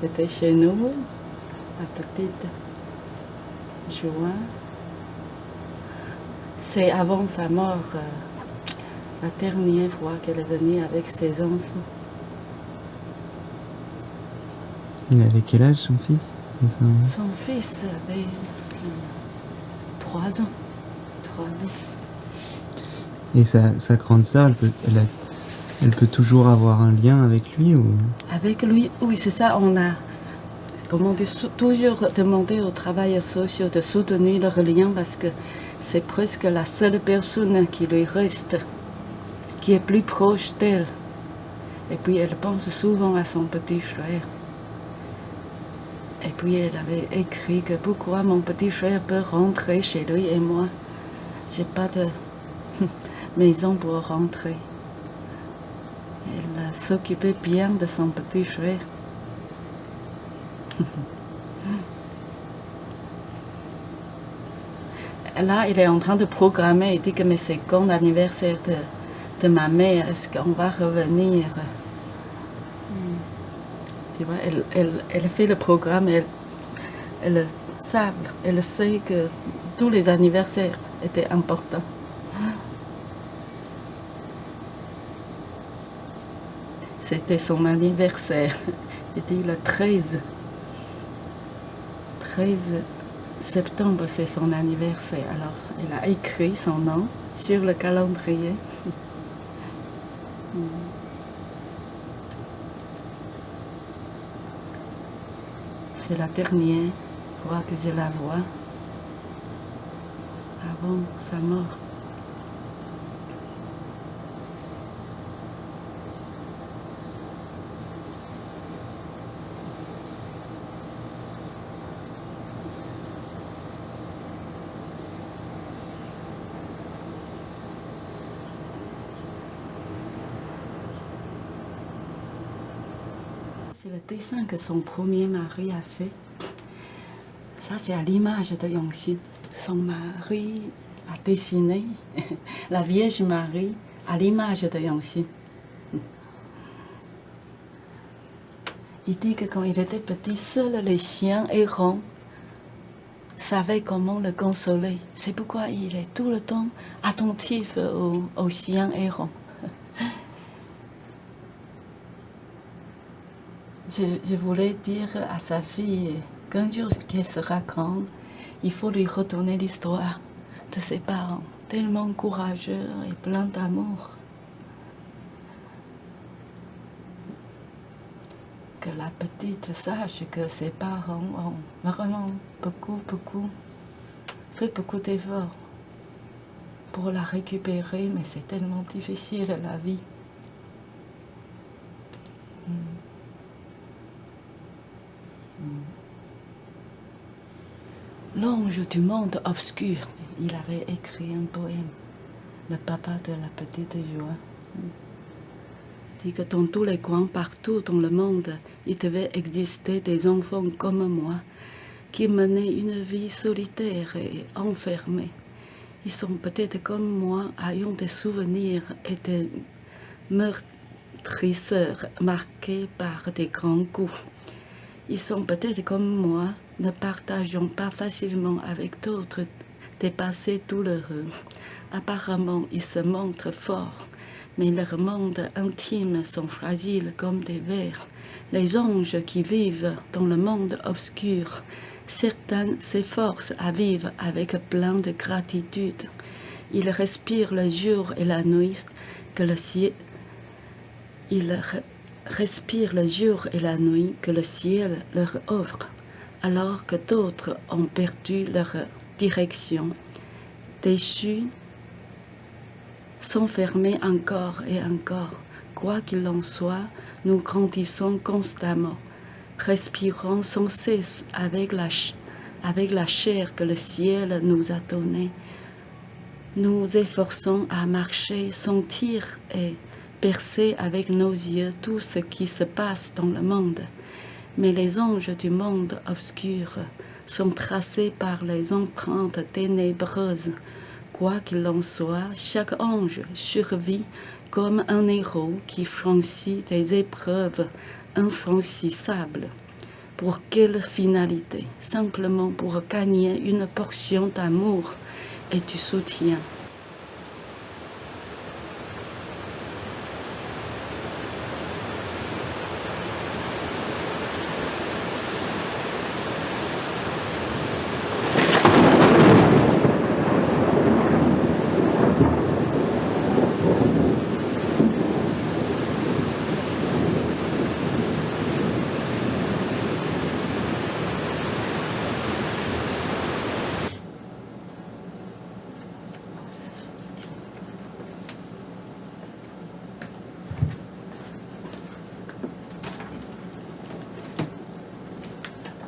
C'était chez nous, la petite Joie. C'est avant sa mort, la dernière fois qu'elle est venue avec ses enfants. Il avait quel âge son fils? Son fils avait 3 ans. 3 ans. Et sa grande sœur, elle peut toujours avoir un lien avec lui ou... Avec lui, oui, c'est ça. On a toujours demandé aux travailleurs sociaux de soutenir leur lien parce que c'est presque la seule personne qui lui reste, qui est plus proche d'elle. Et puis elle pense souvent à son petit frère. Et puis elle avait écrit que pourquoi mon petit frère peut rentrer chez lui et moi, j'ai pas de maison pour rentrer. Elle s'occupait bien de son petit frère. Là, il est en train de programmer. Il dit que mais c'est quand l'anniversaire de ma mère, est-ce qu'on va revenir? Tu vois, elle fait le programme, elle sait que tous les anniversaires étaient importants. C'était son anniversaire. Il dit le 13 septembre, c'est son anniversaire. Alors, elle a écrit son nom sur le calendrier. C'est la dernière fois que je la vois avant sa mort. C'est le dessin que son premier mari a fait. Ça, c'est à l'image de Yongxin. Son mari a dessiné la Vierge Marie à l'image de Yongxin. Il dit que quand il était petit, seuls les chiens errants savaient comment le consoler. C'est pourquoi il est tout le temps attentif aux chiens errants. Je voulais dire à sa fille qu'un jour qu'elle sera grande, il faut lui retourner l'histoire de ses parents, tellement courageux et pleins d'amour. Que la petite sache que ses parents ont vraiment fait beaucoup d'efforts pour la récupérer, mais c'est tellement difficile la vie. L'ange du monde obscur, il avait écrit un poème, le papa de la petite Joie. Il dit que dans tous les coins, partout dans le monde, il devait exister des enfants comme moi, qui menaient une vie solitaire et enfermée. Ils sont peut-être comme moi, ayant des souvenirs et des meurtrisseurs marqués par des grands coups. Ils sont peut-être comme moi, ne partageant pas facilement avec d'autres des passés douloureux. Apparemment, ils se montrent forts, mais leurs mondes intimes sont fragiles comme des vers. Les anges qui vivent dans le monde obscur, certains s'efforcent à vivre avec plein de gratitude. Ils respirent le jour et la nuit que le ciel... respirent le jour et la nuit que le ciel leur offre, alors que d'autres ont perdu leur direction, déchus, s'enfermer encore et encore. Quoi qu'il en soit, nous grandissons constamment, respirons sans cesse avec la chair que le ciel nous a donnée. Nous efforçons à marcher, sentir et percer avec nos yeux tout ce qui se passe dans le monde. Mais les anges du monde obscur sont tracés par les empreintes ténébreuses. Quoi qu'il en soit, chaque ange survit comme un héros qui franchit des épreuves infranchissables. Pour quelle finalité? Simplement pour gagner une portion d'amour et du soutien.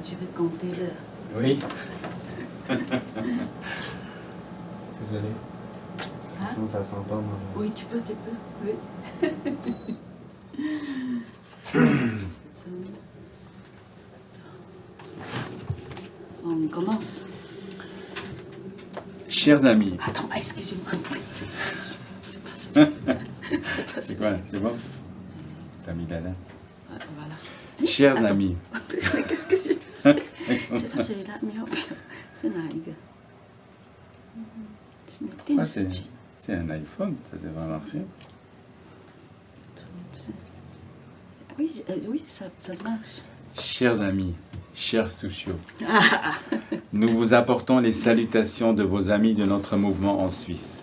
Je vais compter l'heure. Oui. Désolé. Hein? Sinon ça s'entend. Dans le- Oui, tu peux, oui. On commence. Chers amis. Attends, excusez-moi. C'est pas ça. C'est pas ça. C'est quoi? C'est bon? T'as mis là-dedans. Voilà. Chers Attends. amis. Qu'est-ce que j'ai fait? C'est pas celui-là, mais hop, c'est Naïga. Ah, c'est un iPhone, ça devrait marcher. Oui, oui, ça marche. Chers amis, chers sociaux, nous vous apportons les salutations de vos amis de notre mouvement en Suisse.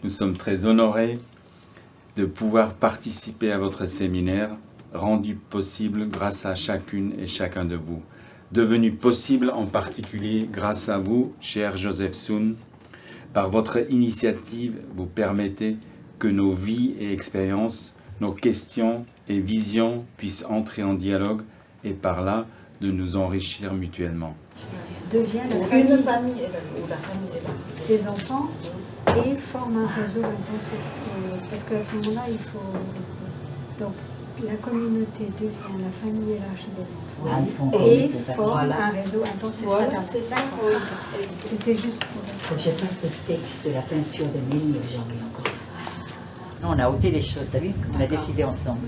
Nous sommes très honorés de pouvoir participer à votre séminaire, rendu possible grâce à chacune et chacun de vous. Devenu possible en particulier grâce à vous, cher Joseph Soon. Par votre initiative, vous permettez que nos vies et expériences, nos questions et visions puissent entrer en dialogue et par là de nous enrichir mutuellement. Devient une famille des enfants et forme un réseau intensif. Parce qu'à ce moment-là, il faut... Donc, la communauté devient la famille élargie des enfants et forme un réseau intensif. Voilà, c'est ça. Oui. C'était juste pour... Faut que je fasse le texte de la peinture de Mélie, j'en ai encore. Non, on a ôté les choses, t'as vu? On a décidé ensemble.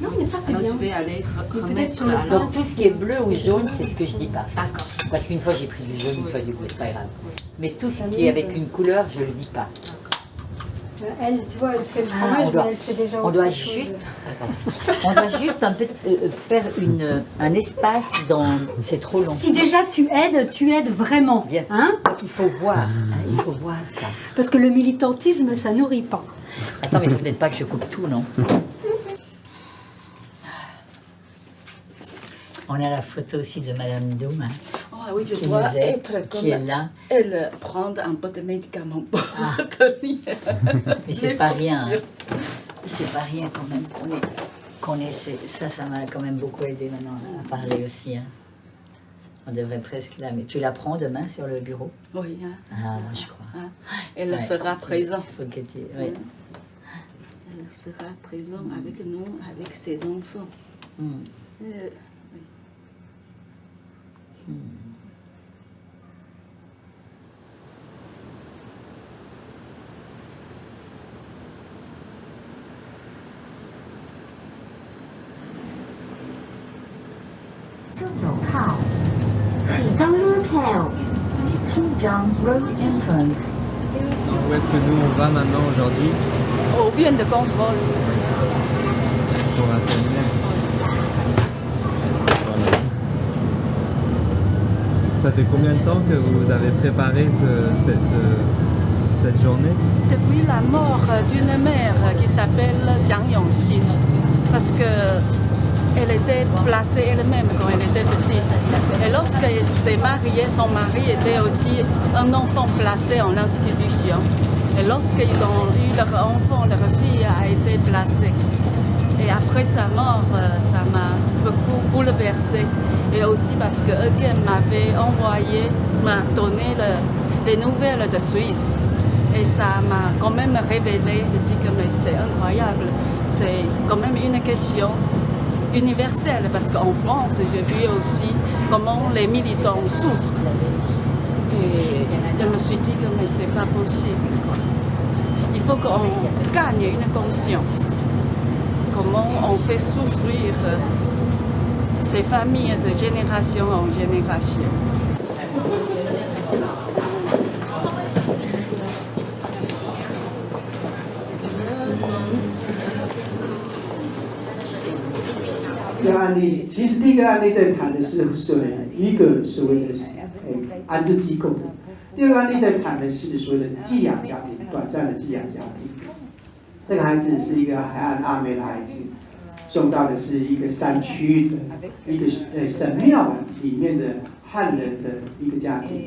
Non, mais ça, c'est Alors bien. je vais aller remettre sur le ça. Donc tout ce qui est bleu ou jaune, c'est ce que je dis pas. D'accord. Parce qu'une fois j'ai pris du jaune, une fois du bleu, c'est pas grave. Mais tout ce qui est avec une couleur, je le dis pas. Elle, tu vois, elle fait le on fromage, doit- mais elle fait déjà On autre doit chose. juste, on doit juste un peu faire un espace dans. C'est trop long. Si déjà tu aides vraiment. Bien. Hein? Il faut voir, il faut voir ça. Parce que le militantisme, ça nourrit pas. Attends, mais vous n'êtes pas que je coupe tout, non? On a la photo aussi de Madame Doum, hein, Ah oui, je qui dois nous aide, être comme qui est là. elle, prendre un peu de médicaments pour Ah. tenir. Mais c'est pas rien, hein. C'est pas rien quand même qu'on ait ça m'a quand même beaucoup aidé maintenant à parler aussi. Hein. On devrait presque la mettre. Tu la prends demain sur le bureau? Oui, hein, Ah, je crois. hein. Elle Ouais, sera présente. Il faut que tu... ouais. Elle sera présente avec nous, avec ses enfants. Hmm. Oui. Où est-ce que nous on va maintenant aujourd'hui Au bien de contrôle. pour un séminaire? Voilà. Ça fait combien de temps que vous avez préparé cette journée? Depuis la mort d'une mère qui s'appelle Jiang Yongxin, parce qu'elle était placée elle-même quand elle était petite. Et lorsqu'elle s'est mariée, son mari était aussi un enfant placé en institution. Et lorsqu'ils ont eu leur enfant, leur fille a été placée. Et après sa mort, ça m'a beaucoup bouleversée. Et aussi parce que Eugen m'a donné les nouvelles de Suisse. Et ça m'a quand même révélé, je dis que mais c'est incroyable. C'est quand même une question universelle, parce qu'en France, j'ai vu aussi comment les militants souffrent. Et je me suis dit que mais c'est pas possible, quoi. Il faut qu'on gagne une conscience. Comment on fait souffrir ces familles de génération en génération.这个案例，其实第一个案例在谈的是一个所谓的安置机构，第二个案例在谈的是所谓的寄养家庭，短暂的寄养家庭。这个孩子是一个海岸阿美的孩子，送到的是一个山区的一个神庙里面的汉人的一个家庭。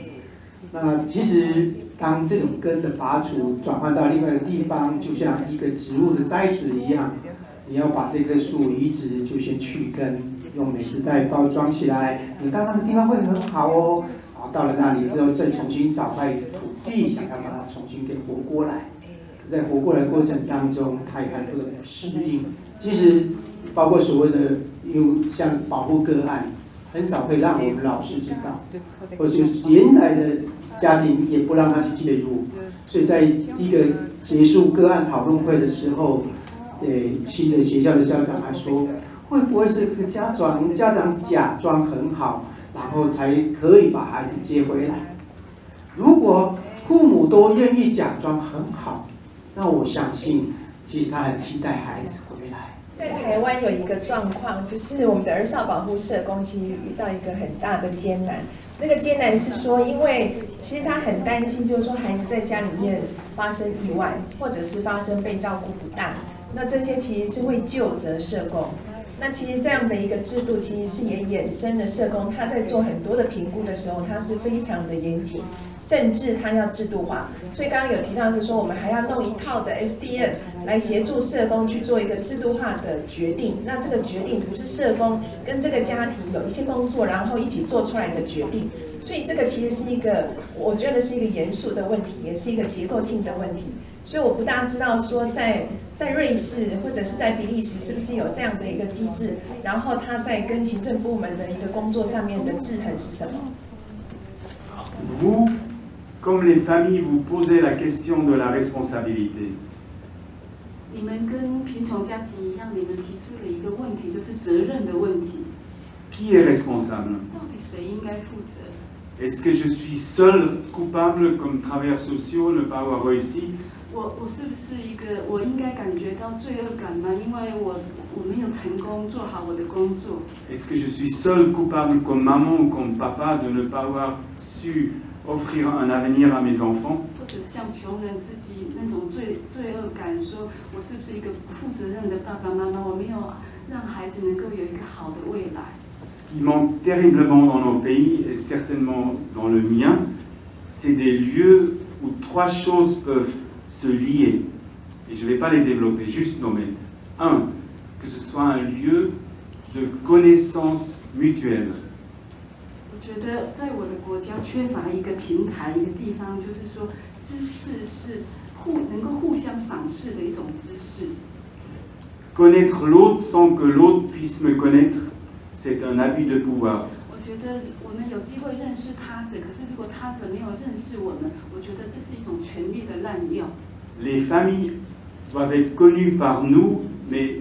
那其实当这种根的拔除，转换到另外一个地方，就像一个植物的栽植一样。你要把这棵树移植，就先去根，用美制袋包装起来。你到那个地方会很好哦。然后到了那里之后，再重新找块土地，想要把它重新给活过来。在活过来过程当中，他有很多的不适应。其实，包括所谓的像保护个案，很少会让我们老师知道，或者原来的家庭也不让他去介入。所以在一个结束个案讨论会的时候。新的学校的校长还说，会不会是这个家长假装很好，然后才可以把孩子接回来？如果父母都愿意假装很好，那我相信，其实他很期待孩子回来。在台湾有一个状况，就是我们的儿少保护社工其实遇到一个很大的艰难。那个艰难是说，因为其实他很担心，就是说孩子在家里面发生意外，或者是发生被照顾不当。那这些其实是会究责社工，那其实这样的一个制度，其实是也衍生了社工他在做很多的评估的时候，他是非常的严谨，甚至他要制度化。所以刚刚有提到是说，我们还要弄一套的 SDN 来协助社工去做一个制度化的决定。那这个决定不是社工跟这个家庭有一些工作，然后一起做出来的决定。所以这个其实是一个，我觉得是一个严肃的问题，也是一个结构性的问题。所以我不大知道说在瑞士或者是在比利时是不是有这样的一个机制，然后它在跟行政部门的一个工作上面的制衡是什么 ？Vous, comme les familles, vous posez la question de la responsabilité. 你们跟贫穷家庭一样，你们提出了一个问题，就是责任的问题。Qui est responsable? 到底谁应该负责？ Est-ce que je suis seul coupable comme travailleurs sociaux ne pas avoir réussi? 我是不是一个我应该感觉到罪恶感吗？因为我没有成功做好我的工作。Est-ce que je suis seul coupable comme maman ou comme papa de ne pas avoir su offrir un avenir à mes enfants? 或者像穷人自己那种罪恶感，说我是不是一个不负责任的爸爸妈妈？我没有让孩子能够有一个好的未来。Ce qui manque terriblement dans nos pays, et certainement dans le mien, c'est des lieux où trois choses peuvent se lier. Et je ne vais pas les développer, juste nommer. Un, que ce soit un lieu de connaissance mutuelle. 我觉得在我的国家缺乏一个平台，一个地方，就是说知识是能够互相赏识的一种知识。Connaître l'autre sans que l'autre puisse me connaître, c'est un abus de pouvoir. 我觉得我们有机会认识他者，可是如果他者没有认识我们，我觉得这是一种权力的滥用。Les familles doivent être connues par nous, mais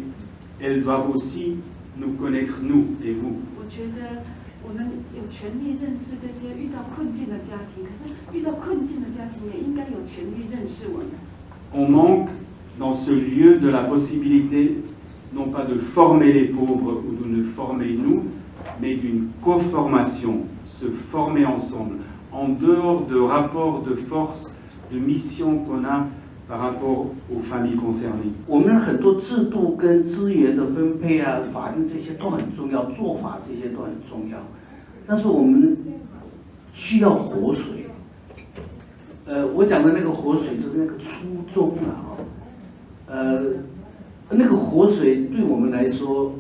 elles doivent aussi nous connaître nous et vous. 我觉得我们有权利认识这些遇到困境的家庭，可是遇到困境的家庭也应该有权利认识我们。On manque dans ce lieu de la possibilité non pas de former les pauvres ou de nous former nous, mais d'une co-formation, se former ensemble, en dehors de rapports de force, de mission qu'on a par rapport aux familles concernées. 我们很多制度跟资源的分配啊，法律这些都很重要，做法这些都很重要，但是我们需要活水。我讲的那个活水就是那个初衷啊，那个活水对我们来说，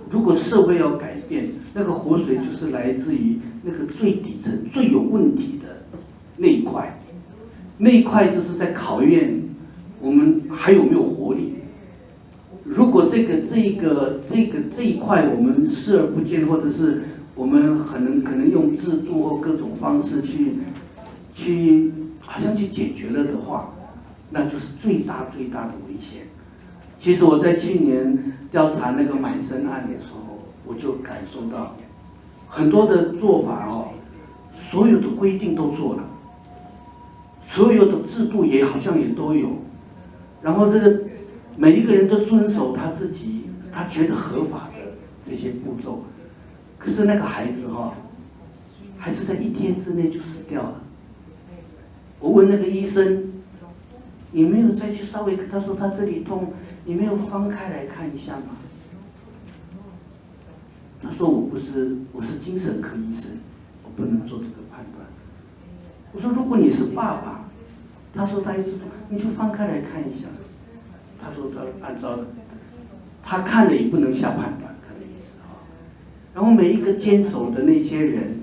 如果社会要改变，那个活水就是来自于那个最底层、最有问题的那一块，那一块就是在考验我们还有没有活力。如果这一块我们视而不见，或者是我们可能用制度或各种方式去好像去解决了的话，那就是最大的危险。其实我在去年调查那个买生案的时候，我就感受到很多的做法哦，所有的规定都做了，所有的制度也好像也都有，然后这个每一个人都遵守他自己他觉得合法的这些步骤，可是那个孩子哈，还是在1天之内就死掉了。我问那个医生，你没有再去稍微，他说他这里痛，你没有翻开来看一下吗？他说我是精神科医生，我不能做这个判断。我说如果你是爸爸，他说他一直痛，你就翻开来看一下。他说他按照他看了也不能下判断，他的意思啊。然后每一个坚守的那些人，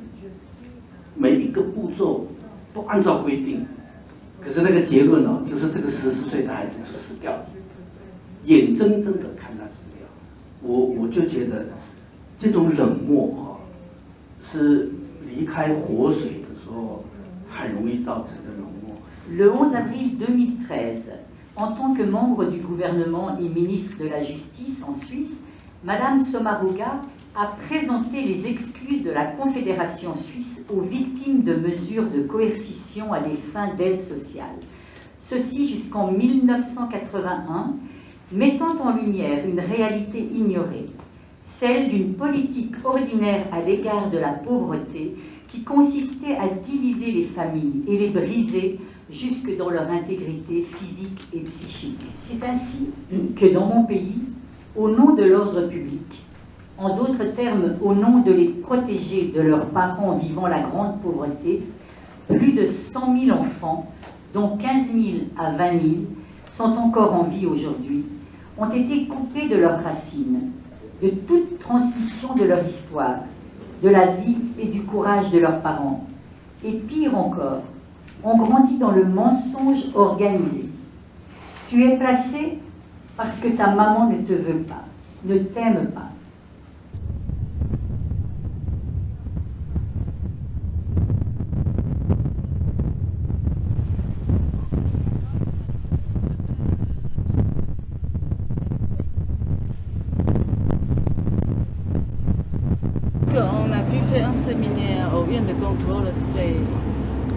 每一个步骤都按照规定，可是那个结论呢，就是这个14岁的孩子就死掉了，眼睁睁的看他死掉。我就觉得这种冷漠啊，是离开活水的时候很容易造成的冷漠。Le 11 avril 2013, en tant que membre du gouvernement et ministre de la Justice en Suisse, Madame Sommaruga a présenté les excuses de la Confédération suisse aux victimes de mesures de coercition à des fins d'aide sociale. Ceci jusqu'en 1981, mettant en lumière une réalité ignorée, celle d'une politique ordinaire à l'égard de la pauvreté qui consistait à diviser les familles et les briser jusque dans leur intégrité physique et psychique. C'est ainsi que dans mon pays, au nom de l'ordre public, en d'autres termes, au nom de les protéger de leurs parents vivant la grande pauvreté, plus de 100 000 enfants, dont 15 000 à 20 000, sont encore en vie aujourd'hui, ont été coupés de leurs racines, de toute transmission de leur histoire, de la vie et du courage de leurs parents. Et pire encore, ont grandi dans le mensonge organisé. Tu es placé parce que ta maman ne te veut pas, ne t'aime pas. On a pu faire un séminaire au bien de contrôle,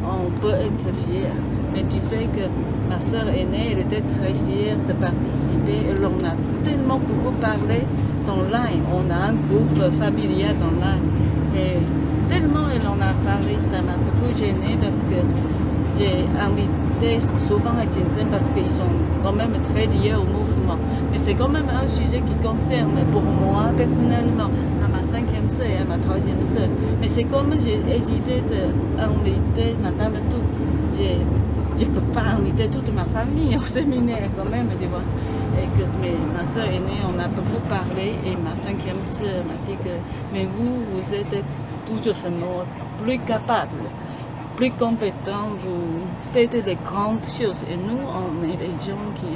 on peut être fier. Mais du fait que ma sœur aînée, elle était très fière de participer. Et on a tellement beaucoup parlé online. On a un groupe familial online. Et tellement elle en a parlé, ça m'a beaucoup gênée parce que j'ai invité souvent à Jinzhen parce qu'ils sont quand même très liés au mouvement. Mais c'est quand même un sujet qui concerne pour moi personnellement à ma 5e sœur et à ma 3e sœur. Mais c'est comme j'ai hésité d'inviter Madame Tout. Je ne peux pas inviter toute ma famille au séminaire quand même, tu vois. Et que ma sœur aînée, on a beaucoup parlé et ma 5e sœur m'a dit que mais vous êtes toujours seulement plus capable, plus compétent, vous faites des grandes choses et nous, on est les gens qui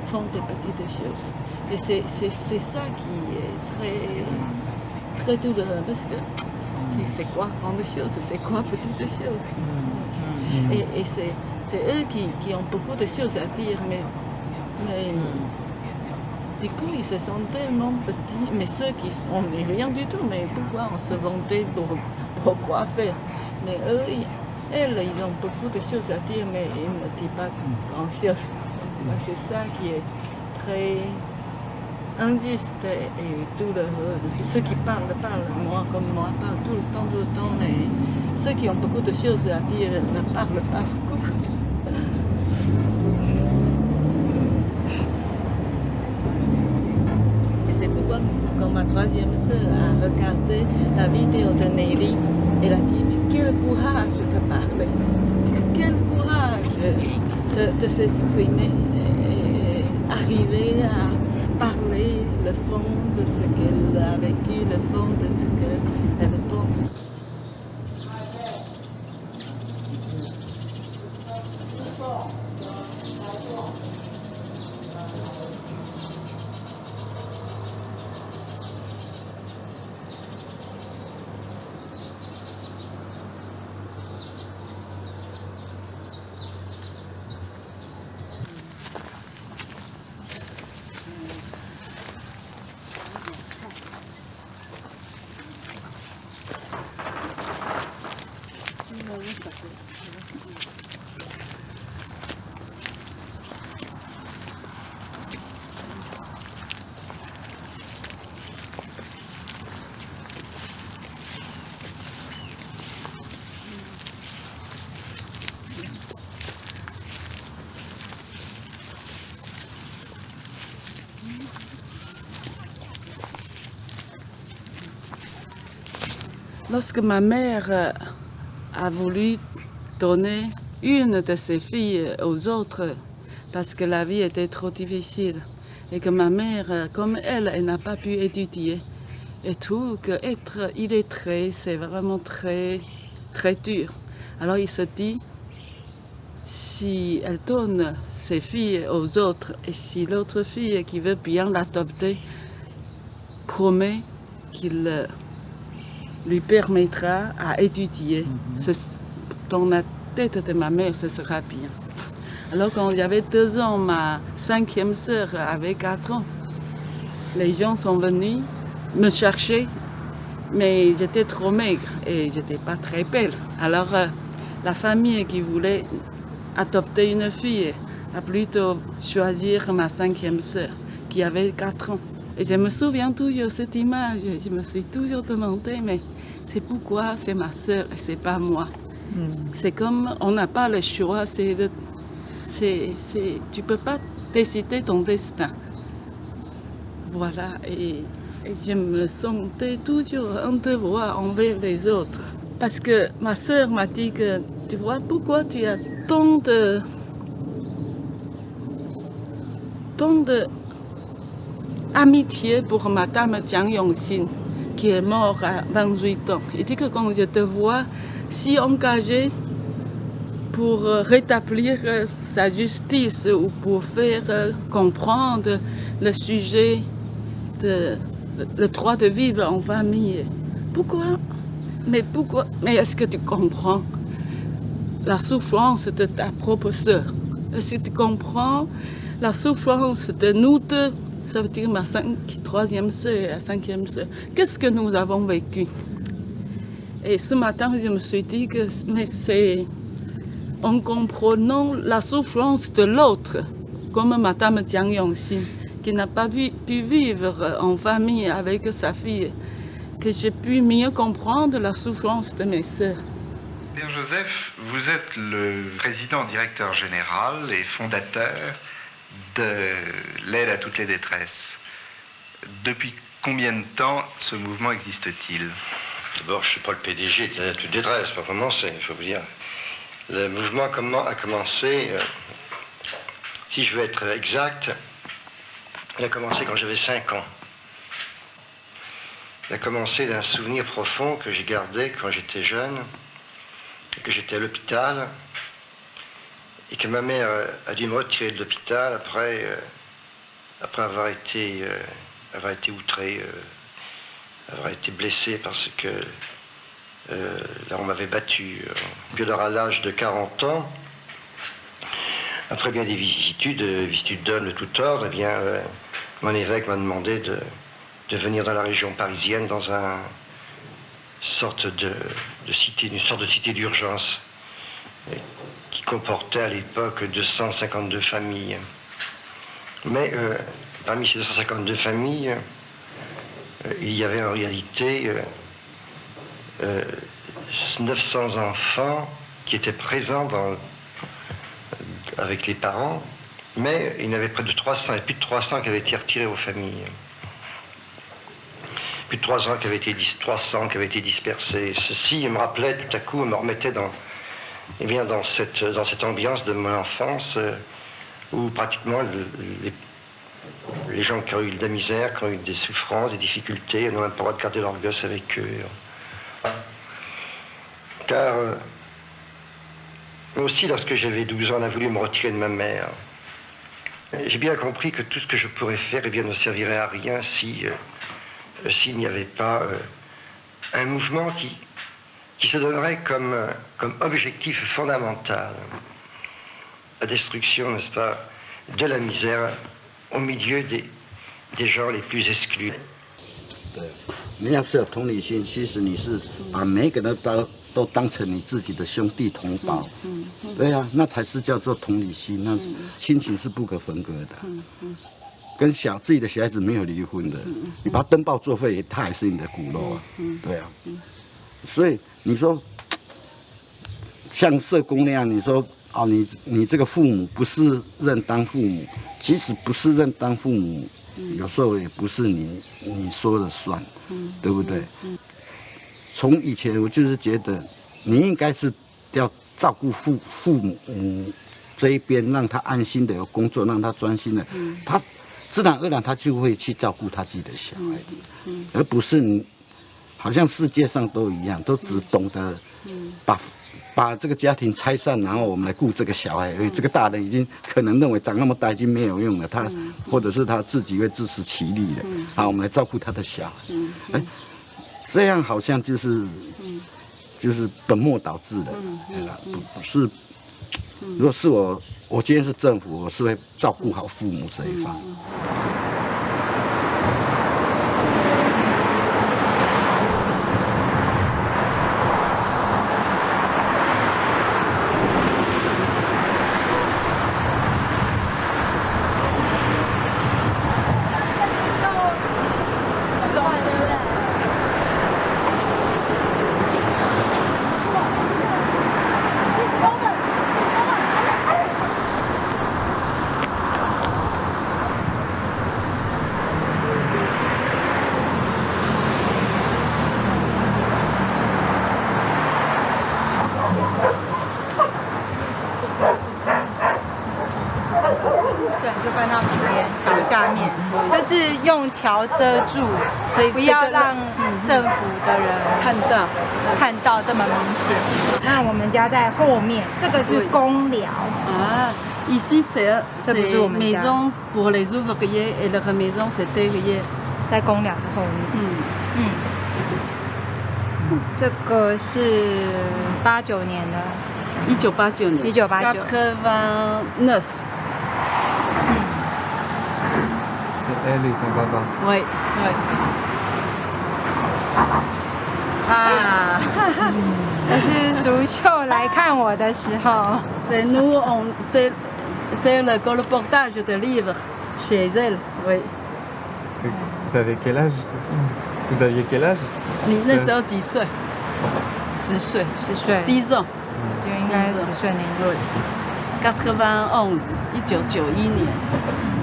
font des petites choses. Et c'est ça qui est très douloureux parce que c'est quoi grande chose, c'est quoi petite chose. Et c'est eux qui ont beaucoup de choses à dire, mais du coup ils se sentent tellement petits, mais ceux qui on n'est rien du tout, mais pourquoi on se vantait pour quoi faire? Mais eux, ils ont beaucoup de choses à dire, mais ils ne disent pas grand chose. C'est ça qui est très injuste et douloureux. Ceux qui parlent, moi comme moi, parlent tout le temps, mais ceux qui ont beaucoup de choses à dire ne parlent pas beaucoup. Et c'est pourquoi, quand ma 3e sœur a regardé la vidéo de Nelly, elle a dit, mais quel courage de parler, quel courage de s'exprimer, et arriver à parler le fond de ce qu'elle a vécu, le fond de ce qu'elle pense. Lorsque ma mère a voulu donner une de ses filles aux autres parce que la vie était trop difficile et que ma mère, comme elle n'a pas pu étudier et tout, que être illettré, c'est vraiment très, très dur. Alors il se dit, si elle donne ses filles aux autres et si l'autre fille qui veut bien l'adopter promet qu'il lui permettra à étudier. Dans la tête de ma mère, ce sera bien. Alors quand j'avais 2 ans, ma 5e sœur avait 4 ans. Les gens sont venus me chercher, mais j'étais trop maigre et j'étais pas très belle. Alors la famille qui voulait adopter une fille a plutôt choisi ma 5e sœur qui avait 4 ans. Et je me souviens toujours de cette image. Je me suis toujours demandé, mais c'est pourquoi c'est ma sœur et c'est pas moi. C'est comme on n'a pas le choix. Tu peux pas décider ton destin. Voilà. Et je me sentais toujours un devoir envers les autres. Parce que ma sœur m'a dit que, tu vois, pourquoi tu as tant de amitié pour Madame Jiang Yongxin, qui est morte à 28 ans. Il dit que quand je te vois si engagée pour rétablir sa justice ou pour faire comprendre le sujet le droit de vivre en famille. Pourquoi? Mais est-ce que tu comprends la souffrance de ta propre sœur? Est-ce que tu comprends la souffrance de nous deux? Ça veut dire ma 3e sœur et la 5e sœur. Qu'est-ce que nous avons vécu? Et ce matin, je me suis dit que c'est en comprenant la souffrance de l'autre, comme Madame Jiang Yongxin, qui n'a pas pu vivre en famille avec sa fille, que j'ai pu mieux comprendre la souffrance de mes sœurs. Père Joseph, vous êtes le président directeur général et fondateur de l'aide à toutes les détresses. Depuis combien de temps ce mouvement existe-t-il? D'abord, je ne suis pas le PDG de l'aide à toutes les détresses, pour commencer, il faut vous dire. Le mouvement a commencé, si je veux être exact, il a commencé quand j'avais 5 ans. Il a commencé d'un souvenir profond que j'ai gardé quand j'étais jeune, que j'étais à l'hôpital, et que ma mère a dû me retirer de l'hôpital après avoir été outrée, avoir été blessée parce que là on m'avait battu. Puis alors à l'âge de 40 ans, après bien des vicissitudes d'hommes de tout ordre, eh bien mon évêque m'a demandé de venir dans la région parisienne dans une sorte de cité d'urgence qui comportait à l'époque 252 familles. Mais parmi ces 252 familles, il y avait en réalité 900 enfants qui étaient présents avec les parents, mais il y en avait près de 300, et plus de 300 qui avaient été retirés aux familles. Plus de 300 qui avaient été dispersés. Ceci me rappelait tout à coup, me remettait dans cette ambiance de mon enfance où pratiquement les gens qui ont eu de la misère, qui ont eu des souffrances, des difficultés, n'ont même pas le droit de garder leurs gosses avec eux. Car aussi, lorsque j'avais 12 ans, on a voulu me retirer de ma mère. J'ai bien compris que tout ce que je pourrais faire ne servirait à rien s'il n'y avait pas un mouvement qui se donnerait comme objectif fondamental la destruction, n'est-ce pas, de la misère au milieu des gens les plus exclus. 你要是有同理心，其实你是把每个人都当成你自己的兄弟同胞，对啊，那才是叫做同理心，那亲情是不可分割的。跟自己的小孩子没有离婚的，你把他登报作废，他还是你的骨肉啊，对啊。所以你说像社工那样，你说哦，你这个父母不是认当父母，其实不是认当父母，有时候也不是你说了算，对不对？从以前我就是觉得，你应该是要照顾父母这一边，让他安心的有工作，让他专心的，他自然而然他就会去照顾他自己的小孩子，而不是你好像世界上都一样，都只懂得把这个家庭拆散，然后我们来顾这个小孩而已。这个大人已经可能认为长那么大已经没有用了，他或者是他自己会自食其力的，好，我们来照顾他的小孩。这样好像就是本末倒置的，不是。如果是我今天是政府，我是会照顾好父母这一方。就是用桥遮住，所以不要让政府的人看到这么明显。那我们家在后面，这个是公寮啊。Ici c'est maison pour les ouvriers et leur maison c'est derrière， 在公寮的后面。这个是89年的，1989年，89。Elle et son papa. Oui. 啊，那是淑秀来看我的时候。C'est nous on fait le colportage de livres chez elle. Oui. Vous avez quel âge? Vous aviez quel âge? 你那时候几岁？10岁。10岁。10ans。就应该10岁那年。91, 1991年。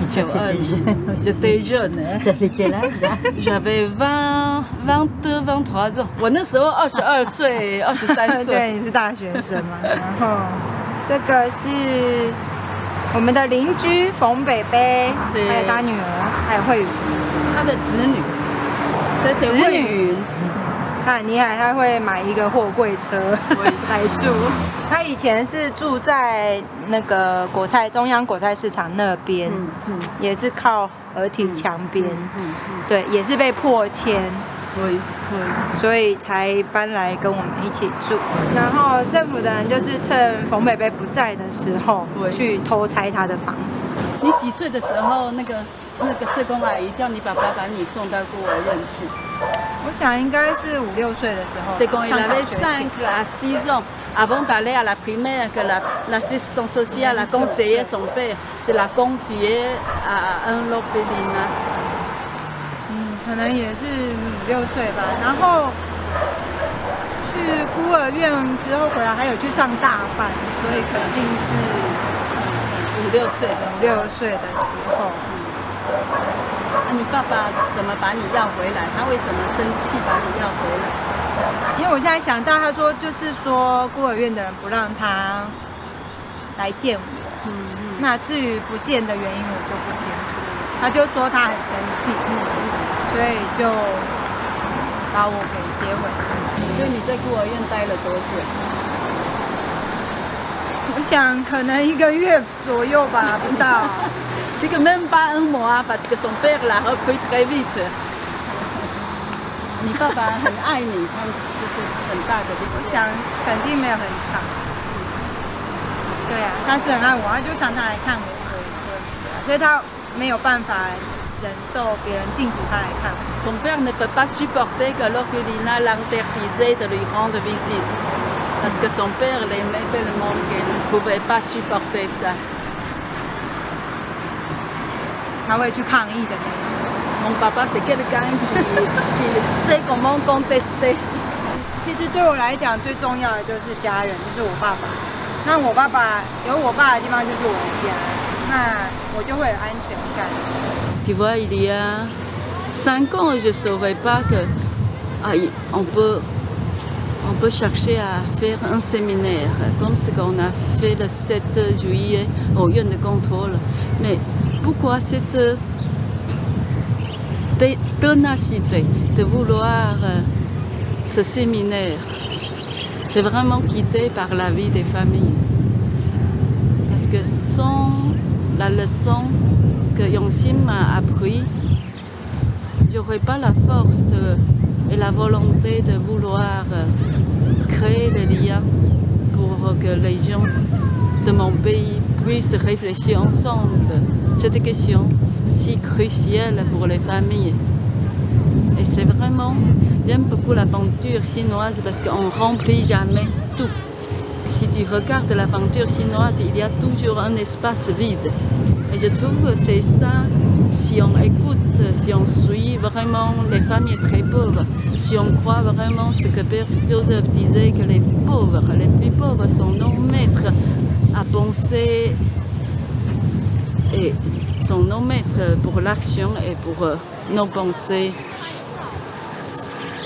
92年，j'étais jeune. T'avais quel âge là? J'avais 22, 23 ans. 我那时候22岁，23岁。对，你是大学生嘛。然后这个是我们的邻居冯北北，还有他女儿，还有慧云，他的子女。这是慧云。他很厉害，他会买一个货柜车来住。他以前是住在那个中央果菜市场那边，也是靠合体墙边，对，也是被迫迁，所以才搬来跟我们一起住。然后政府的人就是趁冯北北不在的时候，去偷拆他的房子。你几岁的时候，那个社工阿姨叫你爸爸把你送到孤儿院去？我想应该是5、6岁的时候。C'est quand il avait 5 à 6 ans, avant d'aller à la primaire, que l'assistante sociale a conseillé son père de la confier à un orphelinat. 可能也是5、6岁吧。然后去孤儿院之后回来，还有去上大班，所以肯定是5、6岁的时候。你爸爸怎么把你要回来？他为什么生气把你要回来？因为我现在想到，他说就是说孤儿院的人不让他来见我。那至于不见的原因我就不清楚。他就说他很生气，所以就把我给接回来。所以你在孤儿院待了多久？我想可能1个月左右吧，不到。这个 même pas un mois parce que son père l'a repris très vite. 你爸爸很爱你，他就是很大的。我想肯定没有很长。对啊，他是很爱我，他就常常来看我，所以他没有办法忍受别人禁止他来看我。Son père ne peut pas supporter que l'orphelinat l'interdisait de lui rendre visite parce que son père l'aimait tellement qu'il ne pouvait pas supporter ça. 他会去抗议的那一种。Mon papa c'est quelqu'un qui sait comment contester. 其实对我来讲，最重要的就是家人，就是我爸爸。那我爸爸有我爸的地方就是我的家，那我就会有安全感。Tu vois, il y a 5 ans, je ne savais pas que on peut On peut chercher à faire un séminaire, comme ce qu'on a fait le 7 juillet au Yuan de contrôle. Mais pourquoi cette ténacité de vouloir ce séminaire? C'est vraiment quitté par la vie des familles. Parce que sans la leçon que Yongxin m'a appris, j'aurais pas la force et la volonté de vouloir créer des liens pour que les gens de mon pays puissent réfléchir ensemble cette question si cruciale pour les familles. Et c'est vraiment, j'aime beaucoup la peinture chinoise parce qu'on remplit jamais tout. Si tu regardes la peinture chinoise, il y a toujours un espace vide. Et je trouve que c'est ça, si on écoute, si on suit vraiment les familles très pauvres, si on croit vraiment ce que Père Joseph disait, que les pauvres, les plus pauvres sont nos maîtres à penser et sont nos maîtres pour l'action et pour nos pensées.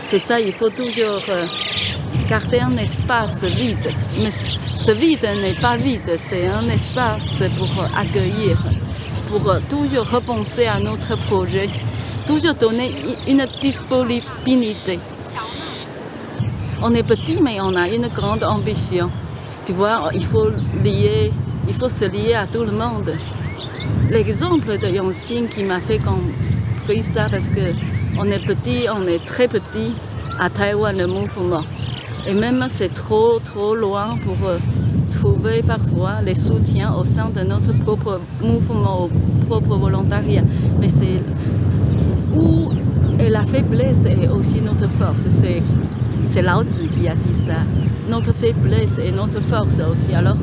C'est ça, il faut toujours garder un espace vide. Mais ce vide n'est pas vide, c'est un espace pour accueillir, pour toujours repenser à notre projet, toujours donner une disponibilité. On est petit, mais on a une grande ambition. Tu vois, il faut se lier à tout le monde. L'exemple de Yongxin qui m'a fait comprendre ça, parce qu'on est petit, on est très petit à Taïwan, le mouvement. Et même c'est trop loin pour trouver parfois les soutiens au sein de notre propre mouvement, au propre volontariat. Mais c'est où est la faiblesse et aussi notre force. C'est Lao Tzu qui a dit ça. Notre faiblesse et notre force aussi. Alors,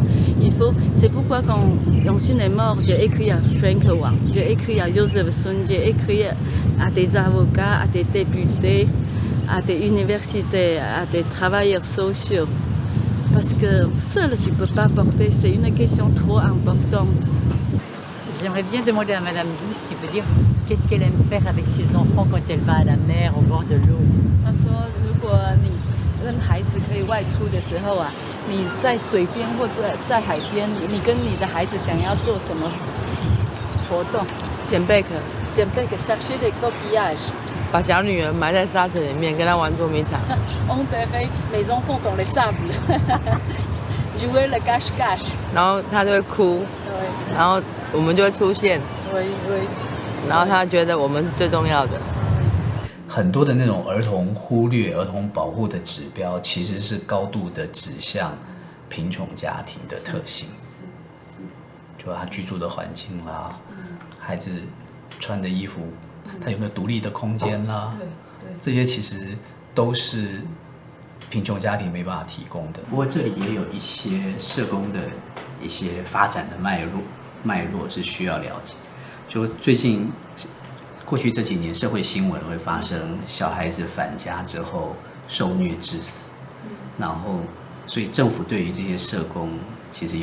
c'est pourquoi quand Yongxin est mort, j'ai écrit à Frank Wang, j'ai écrit à Joseph Sun, j'ai écrit à des avocats, à des députés, à des universités, à des travailleurs sociaux. Parce que seul tu ne peux pas porter, c'est une question trop importante. J'aimerais bien demander à Madame Douce, qui peut dire qu'est-ce qu'elle aime faire avec ses enfants quand elle va à la mer, au bord de l'eau. 她说，如果你跟孩子可以外出的时候啊，你在水边或者在海边，你跟你的孩子想要做什么活动？捡贝壳，捡贝壳 chercher des coquillages。把小女儿埋在沙子里面，跟她玩捉迷藏。On dirait mes enfants dans les sables， jouer le cache-cache。然后她就会哭，然后我们就会出现，然后她觉得我们是最重要的。很多的那种儿童忽略、儿童保护的指标，其实是高度的指向贫穷家庭的特性，就他居住的环境啦，孩子穿的衣服，他有没有独立的空间啦，这些其实都是贫穷家庭没办法提供的。不过这里也有一些社工的一些发展的脉络是需要了解。就最近过去这几年社会新闻会发生小孩子返家之后受虐致死，然后所以政府对于这些社工其实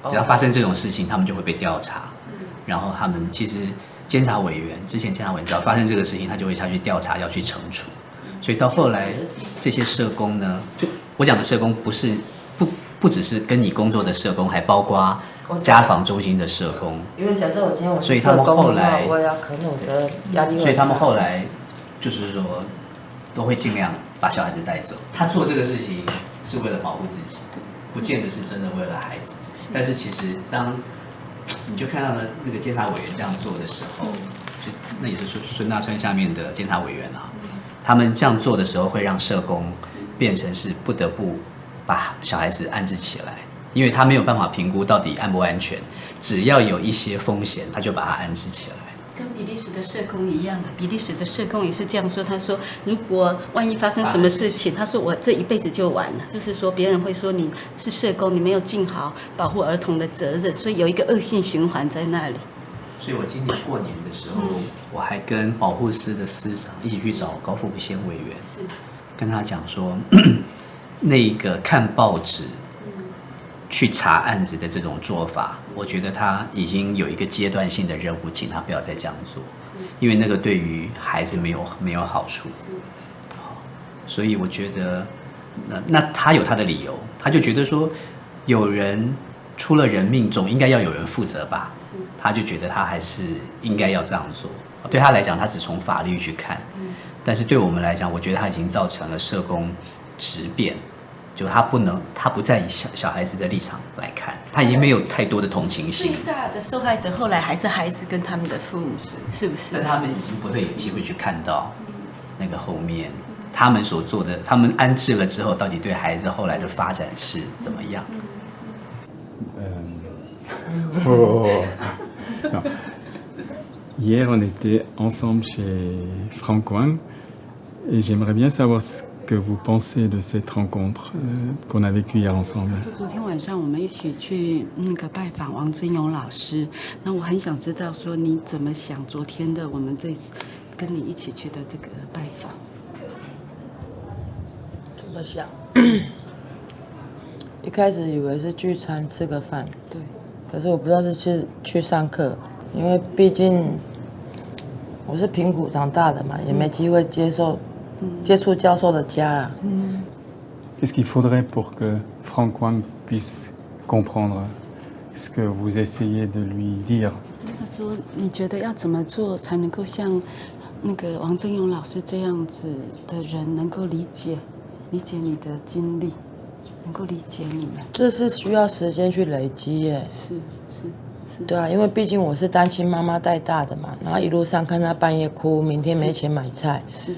只要发生这种事情，他们就会被调查，然后他们其实监察委员之前监察委员只要发生这个事情，他就会下去调查，要去惩处。所以到后来这些社工呢，我讲的社工不只是跟你工作的社工，还包括家访中心的社工。因为假设我今天我是社工的话，我也要可能我的压力。所以他们后来就是说，都会尽量把小孩子带走。他做这个事情是为了保护自己，不见得是真的为了孩子。但是其实当你就看到了那个监察委员这样做的时候，就那也是孙大川下面的监察委员啊，他们这样做的时候会让社工变成是不得不把小孩子安置起来。因为他没有办法评估到底安不安全，只要有一些风险，他就把它安置起来。跟比利时的社工一样，比利时的社工也是这样说。他说，如果万一发生什么事情，他说我这一辈子就完了。就是说，别人会说你是社工，你没有尽好保护儿童的责任，所以有一个恶性循环在那里。所以我今年过年的时候，我还跟保护司的司长一起去找高富贤委员，跟他讲说，那个看报纸去查案子的这种做法，我觉得他已经有一个阶段性的任务，请他不要再这样做，因为那个对于孩子没有好处。所以我觉得那他有他的理由，他就觉得说，有人出了人命，总应该要有人负责吧？他就觉得他还是应该要这样做。对他来讲，他只从法律去看，但是对我们来讲，我觉得他已经造成了社工质变。就他不再以小孩子的立场来看，他已经没有太多的同情心。最大的受害者后来还是孩子跟他们的父母，是不是？但是他们已经不会有机会去看到那个后面他们所做的，他们安置了之后，到底对孩子后来的发展是怎么样？Hier, on était ensemble chez Franck Wang et j'aimerais bien savoir ce que vous pensez de cette rencontre qu'on a vécue hier ensemble. 昨天晚上我们一起去拜访王真勇老师，那我很想知道说你怎么想昨天的我们这次跟你一起去的这个拜访。怎么想？一开始以为是聚餐吃个饭，对，可是我不知道是去上课，因为毕竟我是贫苦长大的嘛，也没机会接触教授的家啦。Qu'est-ce qu'il faudrait pour que Franck Wang puisse comprendre ce que vous essayez de lui dire? 他说：“你觉得要怎么做才能够像那个王真勇老师这样子的人能够理解你的经历，能够理解你们？”这是需要时间去累积耶。是。对啊，因为毕竟我是单亲妈妈带大的嘛，然后一路上看他半夜哭，明天没钱买菜。是。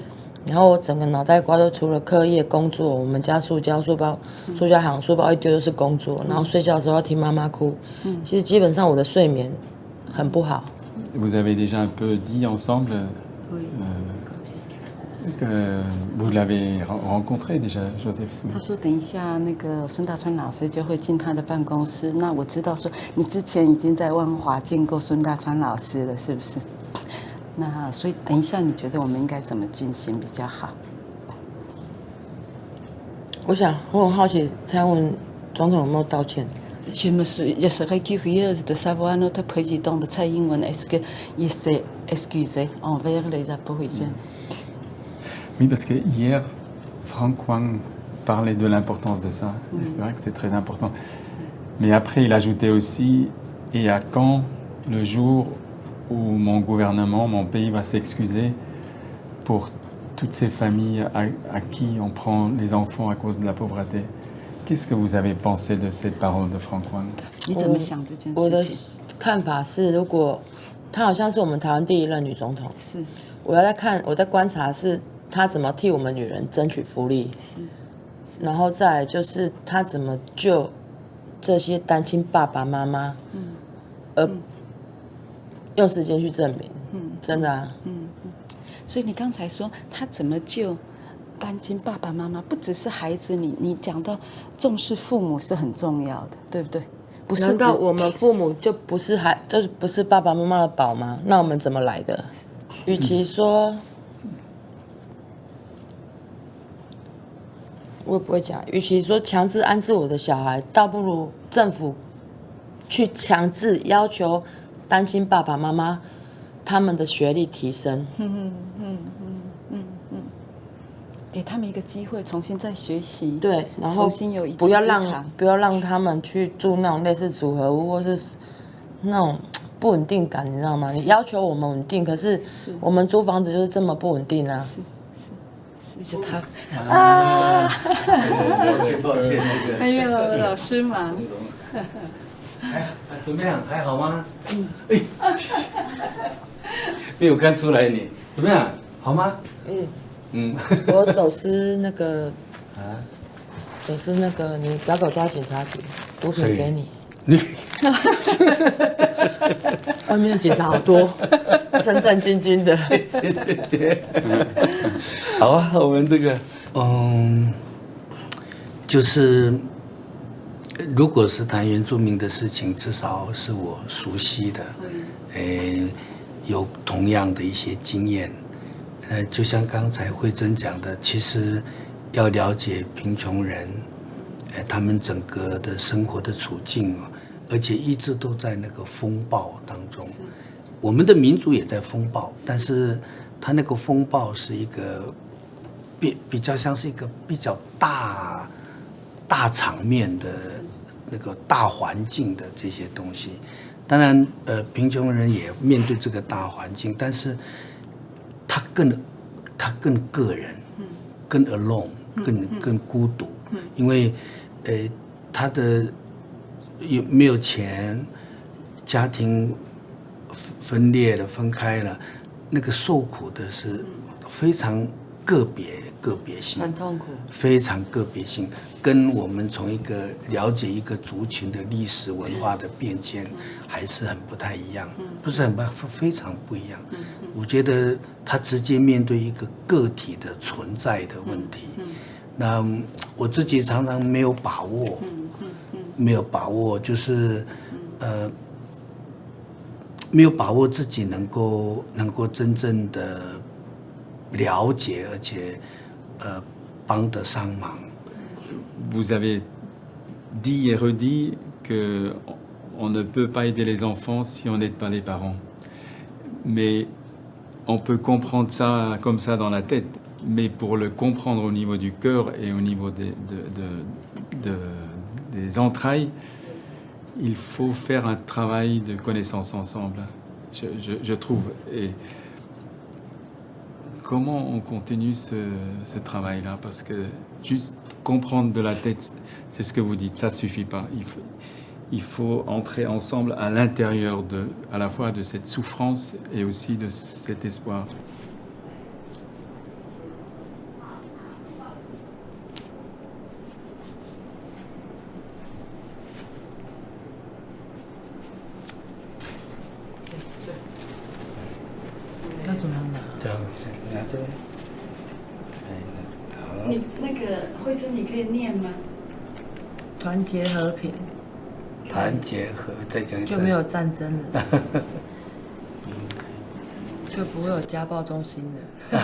然后我整个脑袋瓜都除了课业、工作，我们家塑胶行书包一堆都是工作，然后睡觉的时候要听妈妈哭。其实基本上我的睡眠很不好。Vous avez déjà un peu dit ensemble que vous l'avez rencontré déjà, Joseph Smith. 他说等一下那个孙大川老师就会进他的办公室，那我知道说你之前已经在万华见过孙大川老师了，是不是？那所以等一下你觉得我们应该怎么进行比较好？我很好奇，蔡英文总统有没有道歉？Je serais curieuse de savoir notre président de Tsai Ing-wen est-ce qu'il s'est excusé envers les Aborigènes? Oui, parce que hier, Franck Wang parlait de l'importance de ça. Et c'est vrai que c'est très important. Mais après, il ajoutait aussi, et à quand le jour où mon gouvernement, mon pays va s'excuser pour toutes ces familles à qui on prend les enfants à cause de la pauvreté. Qu'est-ce que vous avez pensé de cette parole de Franck Wang? 你怎么想这件事情？我的看法是，如果她好像是我们台湾第一任女总统，是我在观察是她怎么替我们女人争取福利，然后再来就是她怎么救这些单亲爸爸妈妈，用时间去证明，真的啊，所以你刚才说他怎么救单亲爸爸妈妈，不只是孩子，你讲到重视父母是很重要的，对不对？不是？难道我们父母就不是就是不是爸爸妈妈的宝吗？那我们怎么来的？与其说，我也不会讲，与其说强制安置我的小孩，倒不如政府去强制要求单亲爸爸妈妈他们的学历提升，给他们一个机会重新再学习，对，然后重新有一技不要之长，不要让他们去住那种类似组合屋或是那种不稳定感，你知道吗？你要求我们稳定，可是我们租房子就是这么不稳定啊。是他抱歉那个。哎呦，老师忙。怎么样？还好吗？没有看出来你怎么样？好吗？我走私那个你不要给我抓警察局，毒品给你。外面警察好多，战战兢兢的。谢。好啊，我们这个就是如果是谈原住民的事情，至少是我熟悉的，有同样的一些经验。就像刚才慧珍讲的，其实要了解贫穷人，他们整个的生活的处境，而且一直都在那个风暴当中。我们的民族也在风暴，但是他那个风暴是一个比较像是一个比较大场面的那个大环境的这些东西。当然，贫穷人也面对这个大环境，但是他更个人，更 alone， 更孤独，因为他的没有钱，家庭分裂了，分开了，那个受苦的是非常个别性，很痛苦，非常个别性，跟我们从一个了解一个族群的历史文化的变迁还是很不太一样，不是非常不一样。我觉得他直接面对一个个体的存在的问题，那我自己常常没有把握，就是没有把握自己能够真正的了解，而且帮得上忙。Vous avez dit et redit qu'on ne peut pas aider les enfants si on n'aide pas les parents. Mais on peut comprendre ça comme ça dans la tête, mais pour le comprendre au niveau du cœur et au niveau des entrailles, il faut faire un travail de connaissance ensemble, je trouve. Et comment on continue ce travail-là? Parce que juste comprendre de la tête, c'est ce que vous dites, ça ne suffit pas. Il faut entrer ensemble à l'intérieur à la fois de cette souffrance et aussi de cet espoir.你那个慧珍，你可以念吗？团结和平，团结和再讲一次，就没有战争了，就不会有家暴中心的。